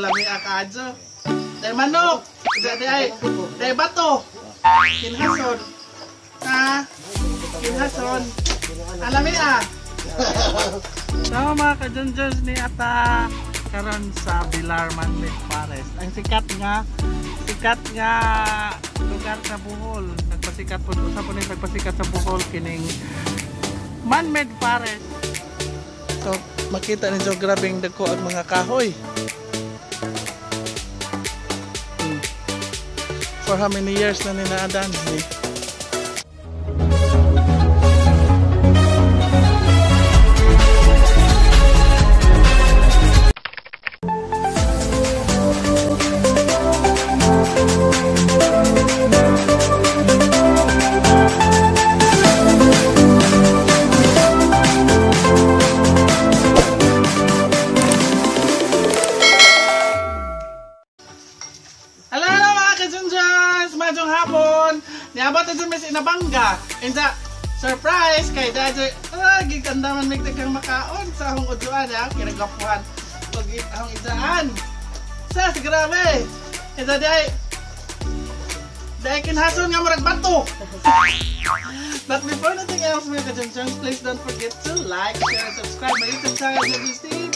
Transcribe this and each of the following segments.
Ulami akadyo. Day manok. Day bato. Kinhason. Ha? Kinhason. Alami So mga ka-junjons ni Ata karon sa Bilar Man-made Forest. Ang sikat nga lugar sa Bohol. Nagpasikat po sa punin nagpasikat sa Bohol kining man-made forest. So makita ninyo grabing dagko ang mga kahoy. For how many years na ninaadan ni? Niabot na dyan may sinabangga. And sa surprise kay Daddy, gikandaman may tagang makaon sa akong udluan ha. Kinagapuhan. Pag akong idaan. Sas, grabe. And Daddy, dahil kinhason nga marag bato. But before nothing else mga ka-junjons, please don't forget to like, share, and subscribe my YouTube channel, Jaggies TV.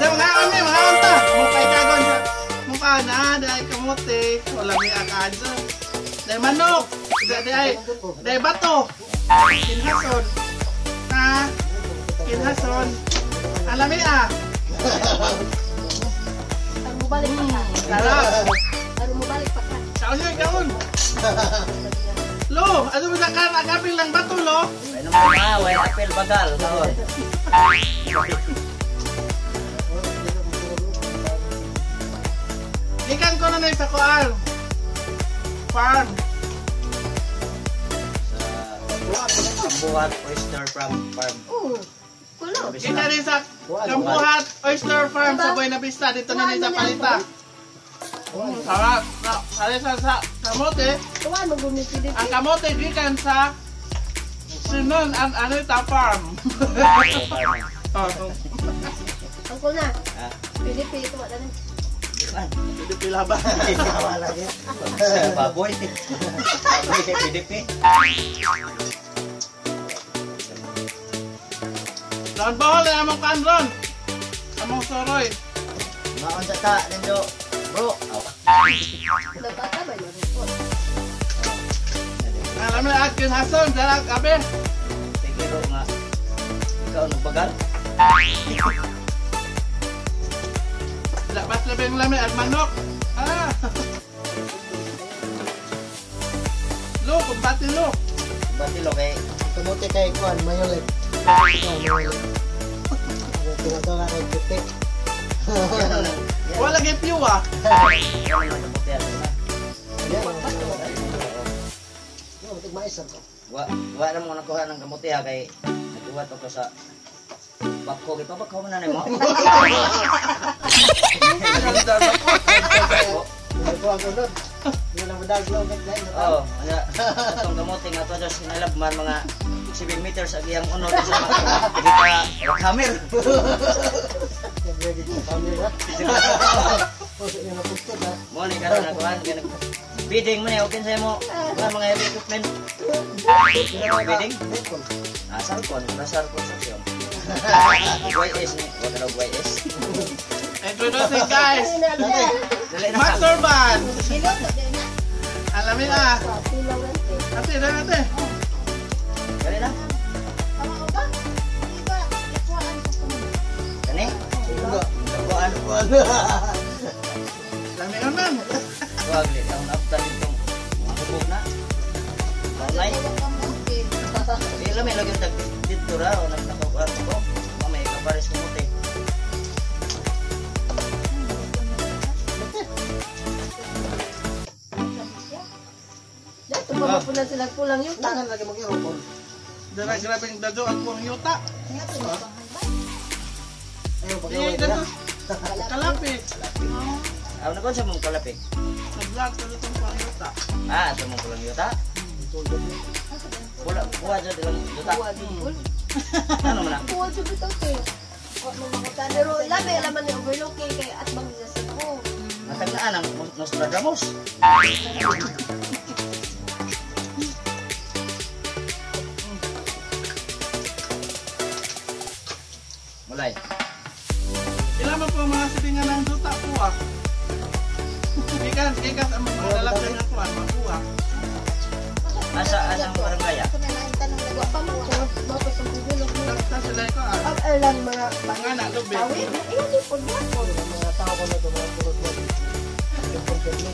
Dahil mga kami, mga unta. Mukha ikagon sa mukha na. Dahil kamote. Wala may akadyo. Day manok, day bato, kinhason, ha, kinhason, alami Ano mo balik pa ka? Sarap. Ano mo balik pa ka? Kaon yun, kaon. Lo, ano mo sa agapil ng bato, lo? Ano mo na, way apil bagal, kaon. Ikan ko na sa kual. Farm. Kambuhat oyster farm. Kulo. Kita rin sa Kambuhat Oyster Farm sa Buena Vista. Dito na rin sa Palita. Sarap. Sari sa kamote. Tuwan mo gumiti dito. Ang kamote gikan sa Sinon and Anita Farm. Ang kulo na. PDP ito wala na. Hindi pila ba? Wala yan. Baboy. PDP. Lawan Bohol na among kanron. Among soroy. Maon sa ta, nindo. Bro. Nagkata ba yun? Alam na at kinhason. Dalag kabe. Siguro nga. Ikaw nagbagal. Mas lebih lami at manok. Lo, kumpati lo. Bati lo kay Kamote kay Kwan, mayolet. Tinatawa kay puti. Wala kay piyo ah. Wa na mo nakuha ng kamuti ha kay nakuha to ko sa bako kita ba mo na mo. Oh, ana atong kamuti nga to sa sinalabman mga 7 meters ag iyang unod sa kita camera. Mo ni karon nakuha ganag bidding man okay sa mo mga heavy equipment. Bidding. Asal kon sa siyo. YS ni, wag na YS. Introducing guys. Master Band. Alamin ah. Ate, ate. Kali na. Kani? Kuan. Alamin naman. Wag ni taon after nitong mahubog na. Taonay. Sila may lagi tag dito ra o nagnakuan ko. Mamay kapares ko muti. Pagpapunan sila kulang yung Tangan lagi mag-iropon. Dala grabing dado ang buong yuta. Ayaw, Eh, pag-away dado. na. Kalapit. Aw na ko sa mong kalapik. Nag-vlog ko dito ang yuta. Ah, ito mong kulang yuta. Wala buwa jud lang yuta. Ano man na? Kuha siya bitaw kay. Pero laman ni overlook kay at bang Nostradamus. Mulai. Kailangan po mga silingan ng duta po ah. Gigas ang mga lalaki ng kuwan, mga kuwa. Asa ang barangay? Ako na lang tanong na pa mo. Bakit ang gulong mo? Tapos sila ko ah. Alam mga Mga anak, lubi. tawid. Ayun, di po niya po. Mga tao ko na ito, mga pulot mo. Yung pagkakli.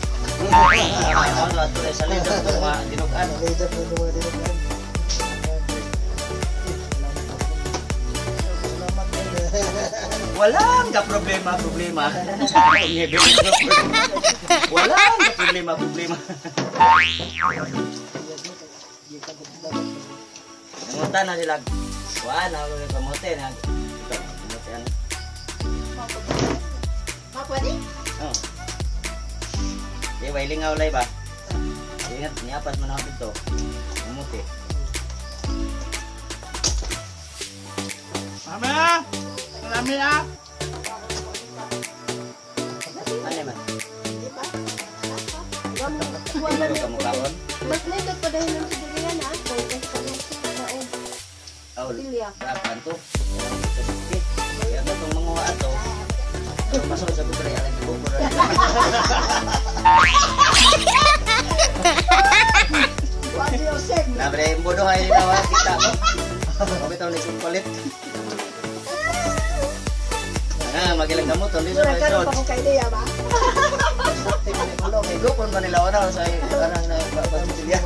Ano ato sa leader to mga dinugan. Leader na ito mga dinugan. Walang ka problema. Walang ka problema. Nangutan na sila. Wala na ako yung kamote na. Ito, kamote yan. Mapwede? Oo. Di, wailing nga ulay ba? Ingat, niapas mo na ako dito. Kamote. Mami ah! Marami ah! Ano man? Di ba? Ikaw ka mukhaon? Mas nito pa dahil ng sigayan ha. Kung kasi kaon. Oh, Silya. berapaan tuh? Ya katong manguha ato. Pero masuk sa kubra alang kubra. Wag yo sek. Na bre bodoh ay nawa kita. Kami tahu ni kulit. Nah, magilang gamot ulit sa Mura ka resort. pa ko kay Lea ba? Ego pun kanila orang sa karang na pagsilya.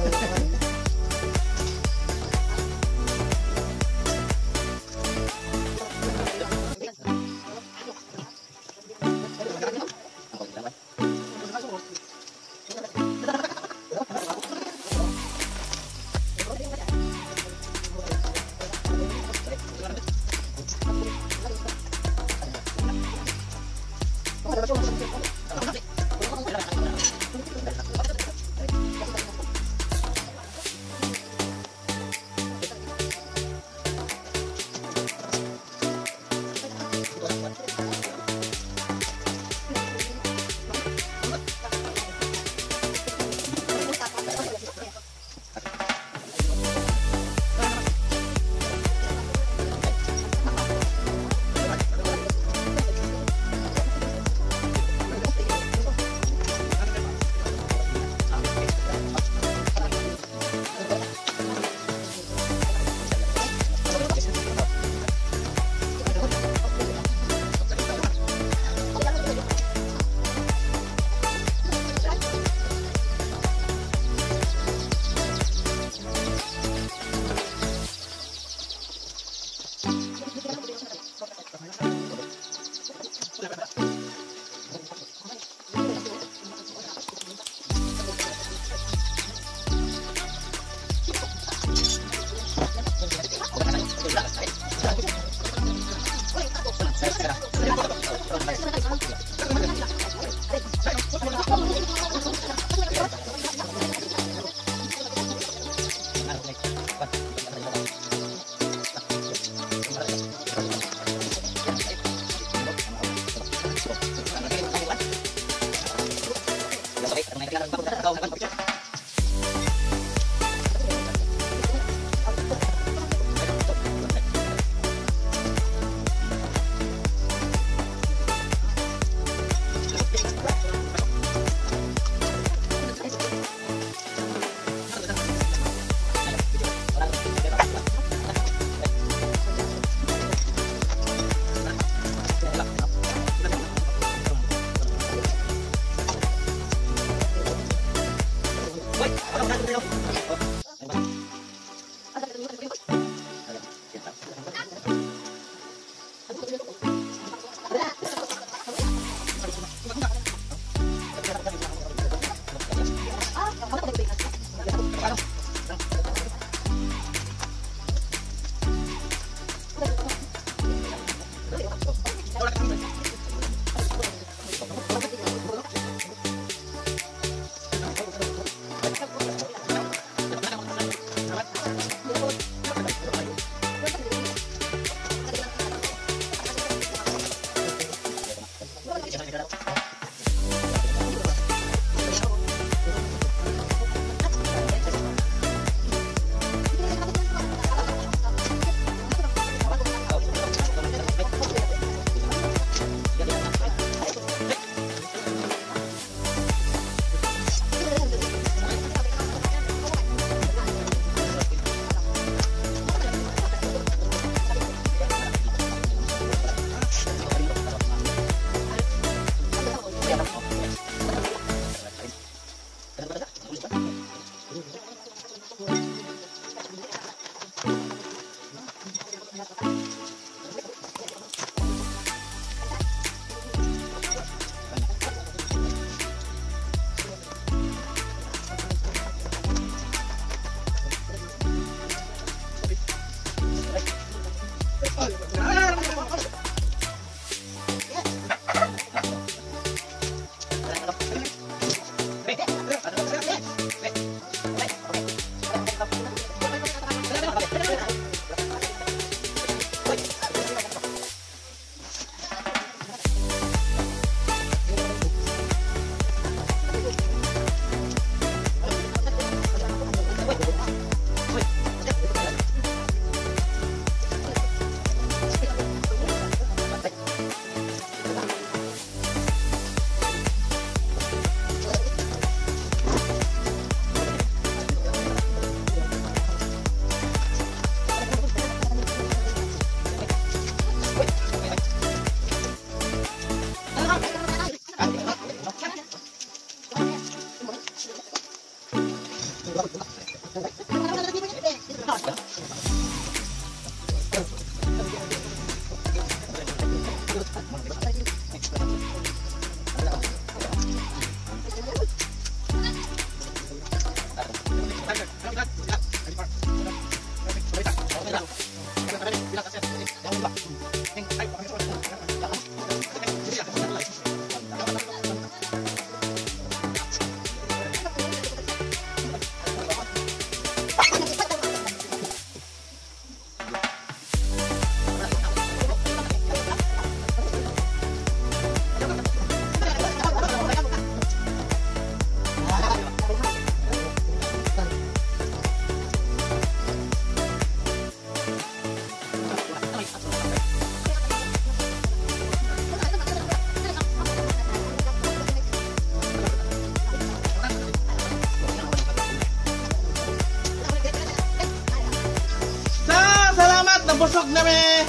Busog na me.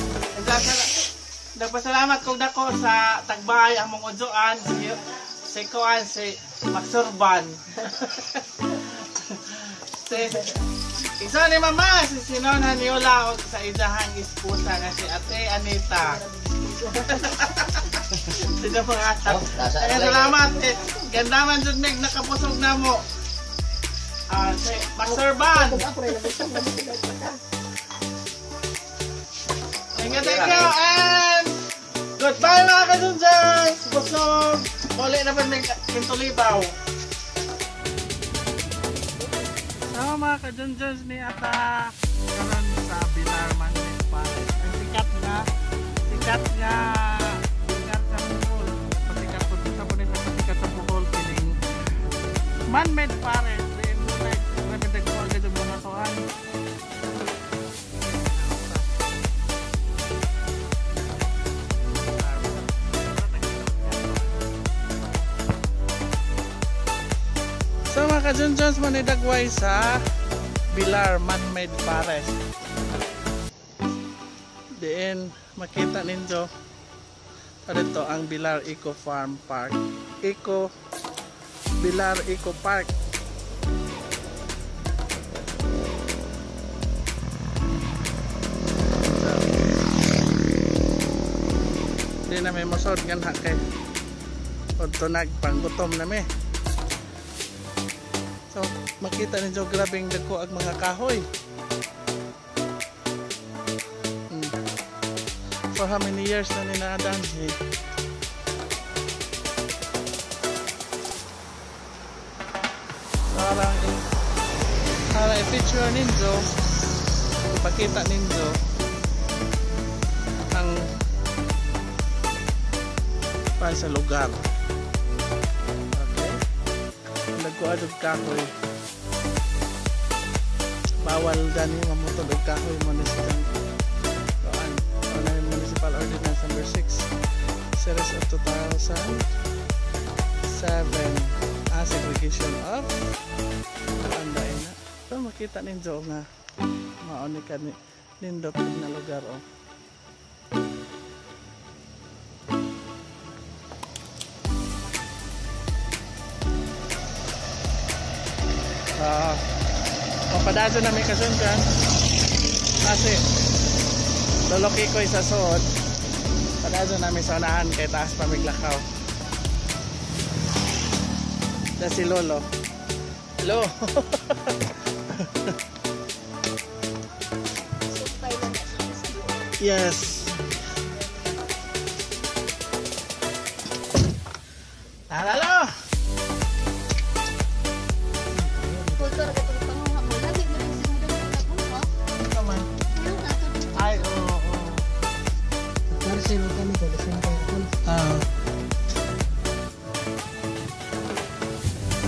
Nagpasalamat kong dako sa tagbay ang mong udyoan si Kuan si Maxurban. Isa ni Mama si Sinon Haniola o sa idahang ispusa nga si Ate Anita. Sino mga salamat ganda man jud meg nakapusog na mo. Si Maxurban. Thank you and goodbye mga kadunjans. Busog. Muli na ba may kintulibaw. So mga kadunjans ni Ata karon sa Bilar man Pares. Ang sikat nga sa Bohol. Pasikat po sa punin sa pasikat sa Bohol kining man-made Pares. Then like nagdag ko agad ang mga tuan. So mga ka-Junjuns, manidagway sa Bilar Man-Made Pares. Diin makita ninyo dito ang Bilar Eco Farm Park. Bilar Eco Park. Di na may masod nga kay pagto nagpanggutom na may. So, makita ninyo grabing dagko ang mga kahoy. For how many years na ninaadan eh. Para i-feature ninyo, ipakita ninyo ang para sa lugar. Nagkuha og kahoy. Bawal gani mamutod og kahoy Municipal Ordinance number 6 series of 2007 segregation of anday na. So makita ninyo nga mauni ka nindot na lugar oh. Mapadado na may kasundan kasi loloki ko isa suot. Padado na may sa unahan kay taas pa miglakaw. Da si Lolo. Hello. Yes. Lalo.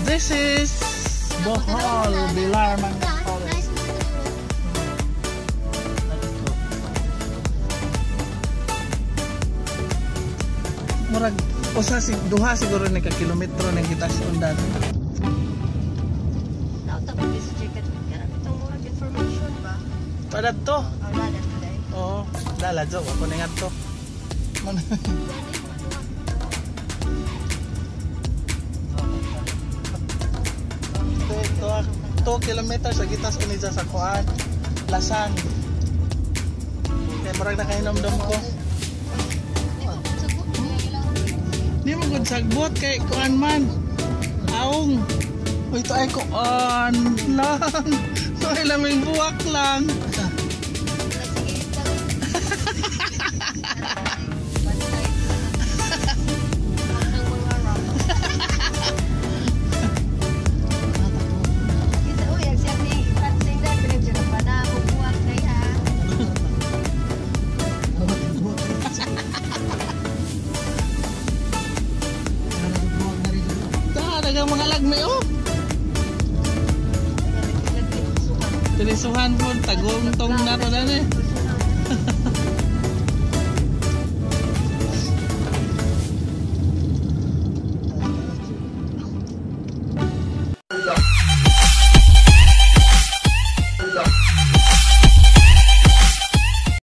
This is Bohol, Bilar Man Forest. Murag usa duha siguro ni ka kilometro ning kita sa undan. Information ba? Pada to. Oo, dala jo ako ningat to. 2 kilometers sa gitas unidya sa kuan Lasang. Kaya marag nakahinomdom ko. Di mo gud sagbot kay kuan man. Aong. Uy to ay kuan lang. So ilaming buwak lang. Mga lagmi oh. Tinisuhan po tagong tong nato dali.